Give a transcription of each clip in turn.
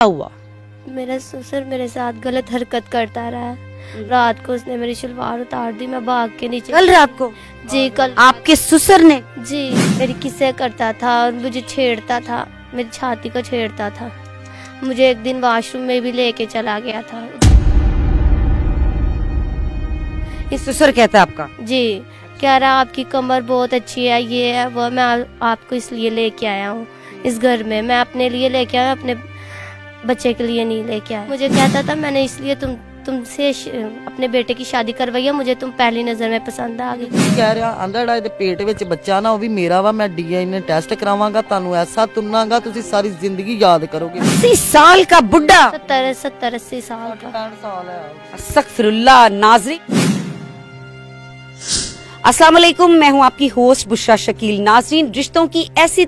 क्या हुआ? मेरा ससुर मेरे साथ गलत हरकत करता रहा है। रात को उसने मेरी शलवार उतार दी, मैं भाग के नीचे। कल रात को? जी कल। आपके ससुर ने? जी, मेरी किस्से करता था और मुझे छेड़ता था, मेरी छाती को छेड़ता था। मुझे एक दिन वॉशरूम में भी लेके चला गया था। इस ससुर कहता है आपका? जी, कह रहा आपकी कमर बहुत अच्छी है, ये है वो। मैं आपको इसलिए लेके आया हूँ इस घर में। मैं अपने लिए लेके आया, अपने बच्चे के लिए नहीं लेके आया। मुझे कहता था मैंने इसलिए तुमसे अपने बेटे की शादी करवाई है, मुझे तुम पहली नजर में पसंद आ गई। कह रहा आंदा ਇਹਦੇ पेट ਵਿੱਚ ਬੱਚਾ ਨਾ ਉਹ ਵੀ ਮੇਰਾ ਵਾ, मैं DNA टेस्ट करावांगा, ਤੁਹਾਨੂੰ ऐसा तुन्नागा ਤੁਸੀਂ सारी जिंदगी याद करोगे। 80 साल का बुढ़ा? 70-80 साल का। 65 साल है। अस्तगफिरुल्लाह। नाज़रीन अस्सलाम वालेकुम, मैं हूं आपकी होस्ट बुशरा शकील। नाज़रीन, रिश्तों की ऐसी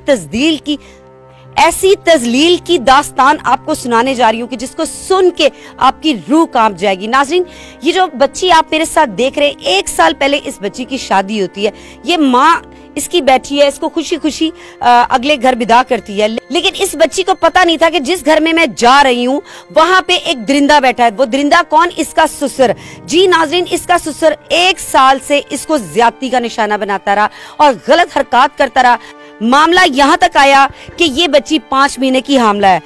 तजलील की दास्तान आपको सुनाने जा रही हूँ कि जिसको सुन के आपकी रूह कांप जाएगी। नाज़रीन, ये जो बच्ची आप मेरे साथ देख रहे हैं, 1 साल पहले इस बच्ची की शादी होती है। ये माँ इसकी बैठी है, इसको खुशी खुशी अगले घर विदा करती है। लेकिन इस बच्ची को पता नहीं था कि जिस घर में मैं जा रही हूँ वहां पे एक दरिंदा बैठा है। वो दरिंदा कौन? इसका ससुर। जी नाज़रीन, इसका ससुर 1 साल से इसको ज्यादती का निशाना बनाता रहा और गलत हरकत करता रहा। मामला यहाँ तक आया कि ये बच्ची 5 महीने की हामला है।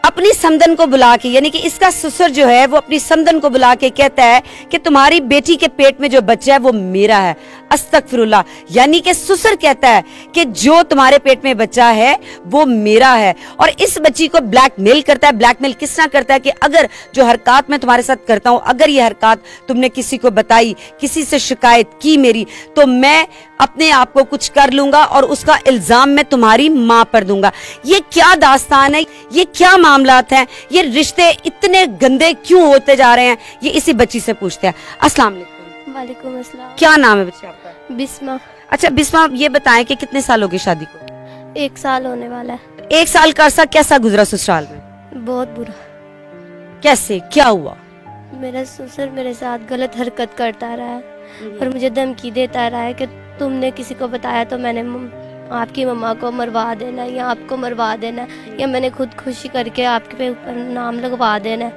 अपनी समदन को बुला के, यानी कि इसका ससुर जो है वो अपनी समदन को बुला के कहता है कि तुम्हारी बेटी के पेट में जो बच्चा है वो मेरा है। अस्तगफिरुल्लाह। यानी कि ससुर कहता है कि जो तुम्हारे पेट में बच्चा है वो मेरा है। और इस बच्ची को ब्लैकमेल करता है। ब्लैकमेल किस तरह करता है कि अगर जो हरकत मैं तुम्हारे साथ करता हूँ, अगर ये हरकत तुमने किसी को बताई, किसी से शिकायत की मेरी, तो मैं अपने आप को कुछ कर लूंगा और उसका इल्जाम मैं तुम्हारी माँ पर दूंगा। ये क्या दास्तान है, ये क्या मामलात हैं, ये रिश्ते इतने गंदे क्यों होते जा रहे हैं, ये इसी बच्ची से पूछते हैं। अस्सलाम वालेकुम। वालेकुम अस्सलाम। क्या नाम है बच्चे आपका? बिस्मा। अच्छा बिस्मा, ये बताएं कि कितने साल हो गए शादी को? 1 साल होने वाला है। 1 साल का अरसा कैसा गुजरा ससुराल में? बहुत बुरा। कैसे, क्या हुआ? मेरा ससुर मेरे साथ गलत हरकत करता रहा है और मुझे धमकी देता रहा है कि तुमने किसी को बताया तो मैंने आपकी मम्मा को मरवा देना या आपको मरवा देना, या मैंने खुद खुशी करके आपके ऊपर नाम लगवा देना।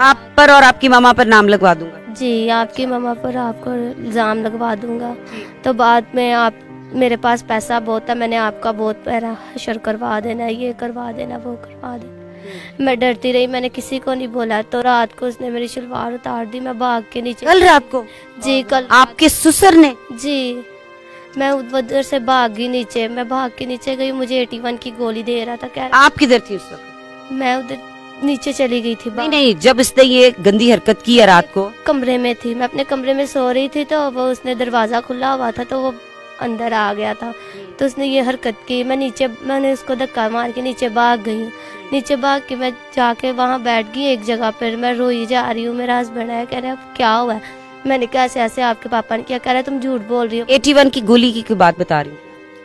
आप पर और आपकी मामा पर नाम लगवा दूंगा? जी, आपकी मम्मा पर आपको इल्ज़ाम लगवा दूंगा। तो बाद में आप, मेरे पास पैसा बहुत है, मैंने आपका बहुत पैरा हशर करवा देना, ये करवा देना, वो करवा देना। मैं डरती रही, मैंने किसी को नहीं बोला। तो रात को उसने मेरी शलवार उतार दी, मैं भाग के नीचे। कल रात को? जी कल। आपके ससुर ने? जी, मैं उधर से भागी नीचे। मैं भाग के नीचे गई, मुझे 81 की गोली दे रहा था। कह आप किधर थी उस वक्त? मैं उधर नीचे चली गई थी। नहीं, जब इसने ये गंदी हरकत की है रात को? कमरे में थी, मैं अपने कमरे में सो रही थी, तो वो उसने दरवाजा खुला हुआ था तो वो अंदर आ गया था। तो उसने ये हरकत की। मैंने उसको धक्का मार के नीचे भाग गई। नीचे भाग के मैं जाके वहाँ बैठ गई एक जगह पर। मैं रोई जा रही हूँ। मेरा हस्बैंड है, कह रहा है क्या हुआ है? मैंने कहा ऐसे आपके पापा ने क्या? कह रहा है तुम झूठ बोल रही हो। 81 की गोली की बात बता रही हूँ?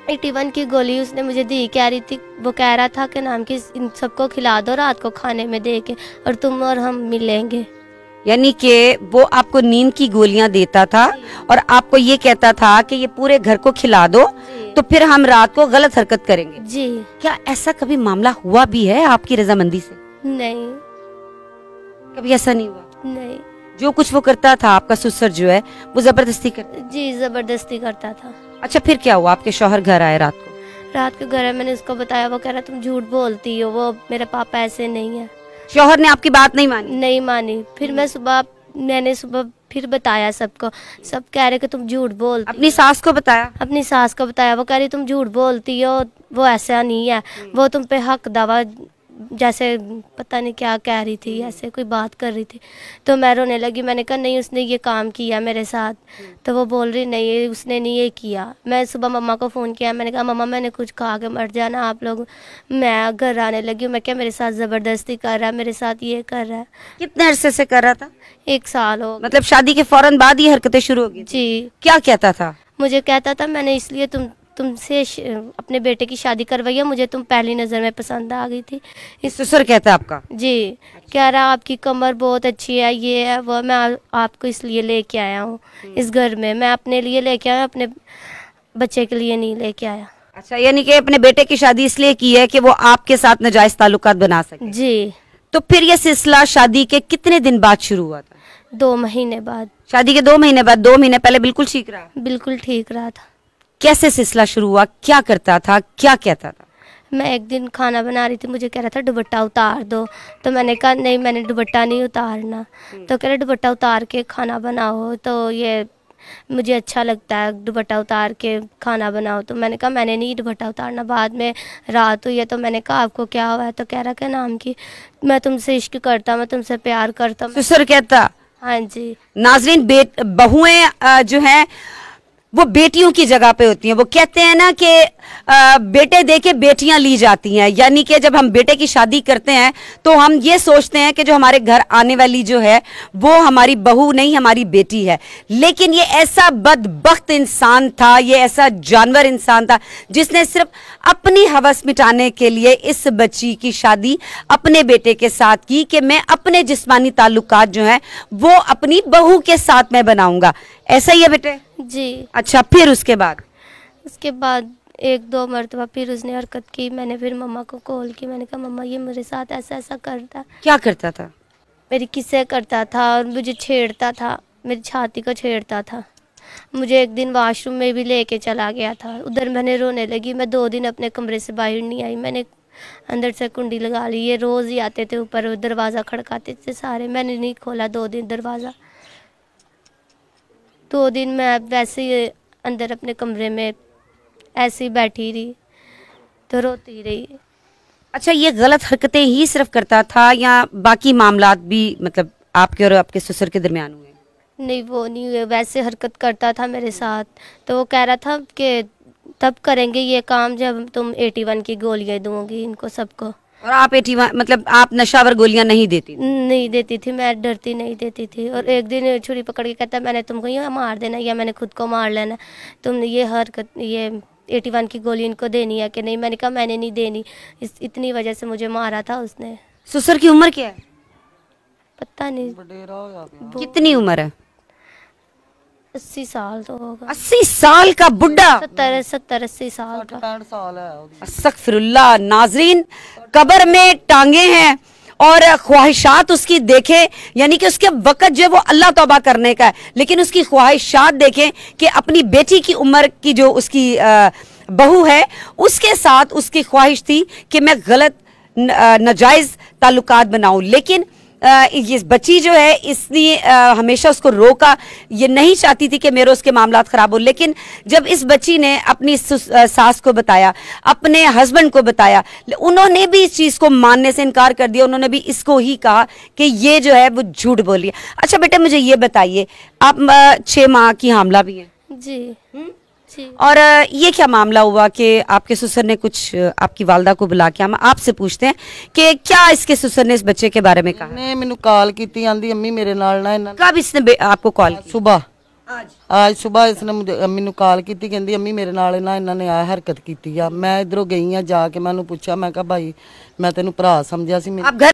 81 की गोली उसने मुझे दी। कह रही थी, वो कह रहा था कि नाम की इन सबको खिला दो रात को खाने में दे के, और तुम और हम मिलेंगे। यानी कि वो आपको नींद की गोलियां देता था और आपको ये कहता था कि ये पूरे घर को खिला दो तो फिर हम रात को गलत हरकत करेंगे। जी। क्या ऐसा कभी मामला हुआ भी है आपकी रजामंदी से? नहीं, कभी ऐसा नहीं हुआ? नहीं। जो कुछ वो करता था आपका ससुर जो है वो जबरदस्ती करता? जी, जबरदस्ती करता था। अच्छा, फिर क्या हुआ? आपके शौहर घर आए रात को? रात के घर मैंने उसको बताया, वो कह रहा तुम झूठ बोलती हो, वो मेरे पापा ऐसे नहीं है। शौहर ने आपकी बात नहीं मानी? नहीं मानी। फिर मैंने सुबह फिर बताया सबको। सब कह रहे कि तुम झूठ बोलती। अपनी सास को बताया? अपनी सास को बताया। वो कह रही तुम झूठ बोलती हो, वो ऐसा नहीं है, वो तुम पे हक दावा जैसे पता नहीं क्या कह रही थी, ऐसे कोई बात कर रही थी। तो मैं रोने लगी। मैंने कहा नहीं, उसने ये काम किया मेरे साथ। तो वो बोल रही नहीं, उसने नहीं ये किया। मैं सुबह मम्मा को फ़ोन किया। मैंने कहा मम्मा मैंने कुछ खा के मर जाना आप लोग। मैं घर आने लगी। मैं क्या मेरे साथ ज़बरदस्ती कर रहा है, मेरे साथ ये कर रहा है। कितने अरसे से कर रहा था? 1 साल हो। मतलब शादी के फौरन बाद ये हरकतें शुरू हो गई? जी। क्या कहता था? मुझे कहता था मैंने इसलिए तुमसे अपने बेटे की शादी करवाई है, मुझे तुम पहली नज़र में पसंद आ गई थी। इस ससुर कहता है आपका? जी, कह रहा आपकी कमर बहुत अच्छी है, ये है वो। मैं आपको इसलिए लेके आया हूँ इस घर में। मैं अपने लिए लेके आया, अपने बच्चे के लिए नहीं लेके आया। अच्छा, यानी कि अपने बेटे की शादी इसलिए की है कि वो आपके साथ नाजायज ताल्लुकात बना सके। जी। तो फिर ये सिलसिला शादी के कितने दिन बाद शुरू हुआ था? 2 महीने बाद। शादी के 2 महीने बाद? 2 महीने पहले बिल्कुल ठीक रहा? बिल्कुल ठीक रहा था। कैसे सिलसिला शुरू हुआ? क्या करता था, क्या कहता था? मैं एक दिन खाना बना रही थी, मुझे कह रहा था दुपट्टा उतार दो, तो मैंने कहा नहीं, मैंने दुपट्टा नहीं उतारना। तो कह रहा दुपट्टा उतार के खाना बनाओ, तो ये मुझे अच्छा लगता है दुपट्टा उतार के खाना बनाओ। तो मैंने कहा मैंने नहीं दुपट्टा उतारना। बाद में रात हुई है तो मैंने कहा आपको क्या हुआ है? तो कह रहा क्या नाम की, मैं तुमसे इश्क करता, मैं तुमसे प्यार करता। ससुर कहता? हाँ जी। नाजरीन, बहुएं जो हैं वो बेटियों की जगह पे होती हैं। वो कहते हैं ना कि बेटे देके बेटियां ली जाती हैं, यानी कि जब हम बेटे की शादी करते हैं तो हम ये सोचते हैं कि जो हमारे घर आने वाली जो है वो हमारी बहू नहीं, हमारी बेटी है। लेकिन ये ऐसा बदबख्त इंसान था, ये ऐसा जानवर इंसान था जिसने सिर्फ अपनी हवस मिटाने के लिए इस बच्ची की शादी अपने बेटे के साथ की कि मैं अपने जिस्मानी ताल्लुकात जो है वो अपनी बहू के साथ मैं बनाऊंगा। ऐसा ही है बेटे? जी। अच्छा, फिर उसके बाद? उसके बाद 1-2 मरतबा फिर उसने हरकत की। मैंने फिर मम्मा को कॉल की, मैंने कहा मम्मा ये मेरे साथ ऐसा ऐसा करता है। क्या करता था? मेरी किस्से करता था और मुझे छेड़ता था, मेरी छाती को छेड़ता था। मुझे एक दिन वॉशरूम में भी लेके चला गया था, उधर मैंने रोने लगी। मैं 2 दिन अपने कमरे से बाहर नहीं आई, मैंने अंदर से कुंडी लगा ली। ये रोज़ ही आते थे ऊपर, दरवाज़ा खड़काते थे सारे, मैंने नहीं खोला 2 दिन दरवाज़ा। 2 दिन मैं वैसे ही अंदर अपने कमरे में ऐसे ही बैठी रही, तो रोती रही। अच्छा, ये गलत हरकतें ही सिर्फ करता था या बाकी मामलात भी मतलब आपके और आपके ससुर के दरमियान हुए? नहीं, वो नहीं हुए, वैसे हरकत करता था मेरे साथ। तो वो कह रहा था कि तब करेंगे ये काम जब तुम 81 की गोलियां दूंगी इनको सबको। और आप 81 मतलब आप नशावर गोलियां नहीं देती? नहीं देती थी, मैं डरती नहीं देती थी। और एक दिन छुरी पकड़ के कहता मैंने तुमको ये मार देना या मैंने खुद को मार लेना, तुमने ये हरकत ये 81 की गोली इनको देनी है कि नहीं? मैंने कहा मैंने नहीं देनी, इतनी वजह से मुझे मारा था उसने। ससुर की उम्र क्या है? पता नहीं। कितनी उम्र है? 80 साल तो होगा। 80 साल का बुढ़ा? 70-80 साल का। 65 साल है। अस्तगफिरुल्लाह। नाजरीन, कब्र में टांगे हैं और ख्वाहिशात उसकी देखें, यानी कि उसके वक्त जो है वो अल्लाह तौबा करने का है, लेकिन उसकी ख्वाहिशात देखें कि अपनी बेटी की उम्र की जो उसकी बहू है उसके साथ उसकी ख्वाहिश थी कि मैं गलत नाजायज ताल्लुकात बनाऊं। लेकिन ये बच्ची जो है इसने हमेशा उसको रोका, ये नहीं चाहती थी कि मेरे उसके मामलात ख़राब हो। लेकिन जब इस बच्ची ने अपनी सास को बताया, अपने हस्बैंड को बताया, उन्होंने भी इस चीज़ को मानने से इनकार कर दिया। उन्होंने भी इसको ही कहा कि ये जो है वो झूठ बोली है। अच्छा बेटे, मुझे ये बताइए, आप 6 माह की हामला भी हैं? जी। जी। और ये क्या मामला हुआ कि आपके ससुर ने कुछ आपकी वालदा को बुला के, हम आपसे पूछते हैं कि क्या इसके ससुर ने इस बच्चे के बारे में कहा? ने मैनू कॉल की, आंदी अम्मी मेरे नाल ना इन्हां कब इसने आपको कॉल की? सुबह आज सुबह इसने मैनू कॉल की, कहती अम्मी मेरे नाल ना इन्होंने आ हरकत की आ। मैं इधरों गई जाके मैं पूछा, मैं कहा भाई मैं तेनू भरा समझा सी। आप घर